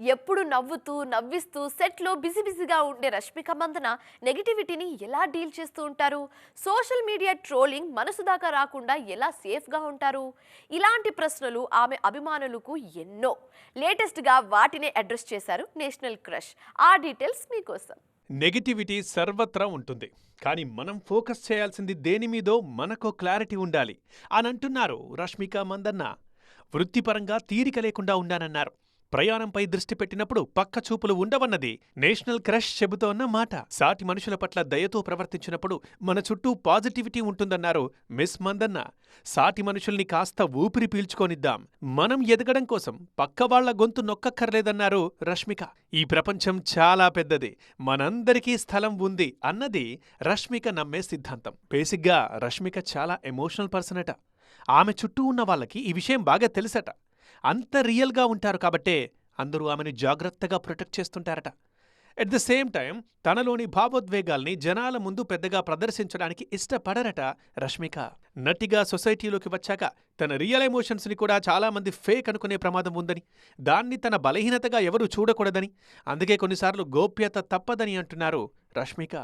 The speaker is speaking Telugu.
ఎప్పుడు నవ్వుతూ, నవ్విస్తూ సెట్‌లో బిజీగా ఉండే రష్మిక మందన నెగటివిటీని ఎలా డీల్ చేస్తూ ఉంటారు? సోషల్ మీడియా ట్రోలింగ్ మనసు దాకా రాకుండా ఎలా సేఫ్‌గా ఉంటారు? ఇలాంటి ప్రశ్నలు ఆమె అభిమానులకు ఎన్నో. లేటెస్ట్‌గా వాటినే అడ్రెస్ చేశారు నేషనల్ క్రష్. ఆ డీటెయిల్స్ మీకోసం. నెగటివిటీ సర్వత్రా ఉంటుంది. కానీ మనం ఫోకస్ చేయాల్సింది దేని మీదో మనకో క్లారిటీ ఉండాలి అని అంటున్నారు రష్మిక మందన్న. వృత్తిపరంగా తీరిక లేకుండా ఉండానన్నారు. ప్రయాణంపై దృష్టి పెట్టినప్పుడు పక్క చూపులు ఉండవన్నది నేషనల్ క్రష్ చెబుతోన్న మాట. సాటి మనుషుల పట్ల దయతో ప్రవర్తించినప్పుడు మన చుట్టూ పాజిటివిటీ ఉంటుందన్నారు మిస్ మందన్న. సాటి మనుషుల్ని కాస్త ఊపిరి పీల్చుకోనిద్దాం. మనం ఎదగడం కోసం పక్కవాళ్ల గొంతు నొక్కక్కర్లేదన్నారు రష్మిక. ఈ ప్రపంచం చాలా పెద్దది, మనందరికీ స్థలం ఉంది అన్నది రష్మిక నమ్మే సిద్ధాంతం. బేసిగ్గా రష్మిక చాలా ఎమోషనల్ పర్సన్ అట. ఆమె చుట్టూ ఉన్న వాళ్ళకి ఈ విషయం బాగా తెలుసట. అంత రియల్గా ఉంటారు కాబట్టే అందరూ ఆమెను జాగ్రత్తగా ప్రొటెక్ట్ చేస్తుంటారట. ఎట్ ద సేమ్ టైం తనలోని భావోద్వేగాల్ని జనాల ముందు పెద్దగా ప్రదర్శించడానికి ఇష్టపడరట రష్మిక. నటిగా సొసైటీలోకి వచ్చాక తన రియల్ ఎమోషన్స్ని కూడా చాలామంది ఫేక్ అనుకునే ప్రమాదం ఉందని, దాన్ని తన బలహీనతగా ఎవరూ చూడకూడదని, అందుకే కొన్నిసార్లు గోప్యత తప్పదని అంటున్నారు రష్మిక.